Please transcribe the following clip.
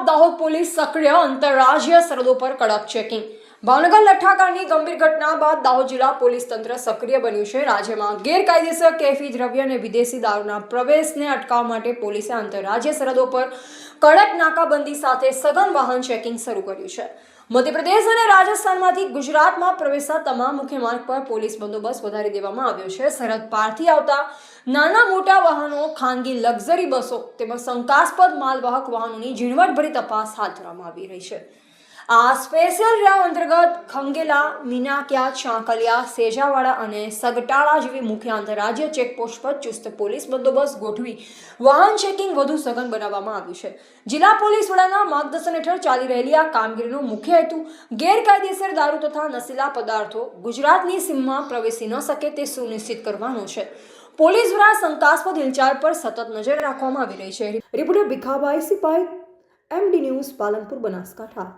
બાદ દાહોદ પોલીસ સક્રિય, આંતરરાજ્ય સરહદો પર કડક ચેકિંગ। ભાવનગર લઠ્ઠાકાંડની ગંભીર ઘટના બાદ દાહોદ જિલ્લા પોલીસ તંત્ર સક્રિય બન્યું છે। રાજ્યમાં ગેરકાયદેસર કેફી દ્રવ્ય અને વિદેશી દારૂના પ્રવેશને અટકાવવા માટે પોલીસે આંતરરાજ્ય સરહદો પર કડક નાકાબંધી સાથે સઘન વાહન ચેકિંગ શરૂ કર્યું છે। મધ્યપ્રદેશ અને રાજસ્થાનમાંથી ગુજરાતમાં પ્રવેશતા તમામ મુખ્ય માર્ગ પર પોલીસ બંદોબસ્ત વધારી દેવામાં આવ્યો છે। સરહદ પારથી આવતા નાના મોટા વાહનો, ખાનગી લક્ઝરી બસો તેમજ શંકાસ્પદ માલવાહક વાહનોની ઝીણવટભરી તપાસ હાથ ધરવામાં આવી રહી છે। આ સ્પેશિયલ ડ્રાઈવ અંતર્ગત ખંગેલા, મીનાક્યા, ચાંકલિયા, સેજાવાડા અને સગટાળા જેવી મુખ્ય આંતરરાજ્ય ચેકપોસ્ટ પર ચુસ્ત પોલીસ બંદોબસ્ત ગોઠવી વાહન ચેકિંગ વધુ સઘન બનાવવામાં આવ્યું છે। જિલ્લા પોલીસ વડાના માર્ગદર્શન હેઠળ ચાલી રહેલી આ કામગીરીનો મુખ્ય હેતુ ગેરકાયદેસર દારૂ તથા નશીલા પદાર્થો ગુજરાતની સીમમાં પ્રવેશી ન શકે તે સુનિશ્ચિત કરવાનો છે। પોલીસ દ્વારા શંકાસ્પદ હિલચાલ પર સતત નજર રાખવામાં આવી રહી છે। Reporter Bhikhabhai Sipai, MD news, Palanpur, Banaskantha.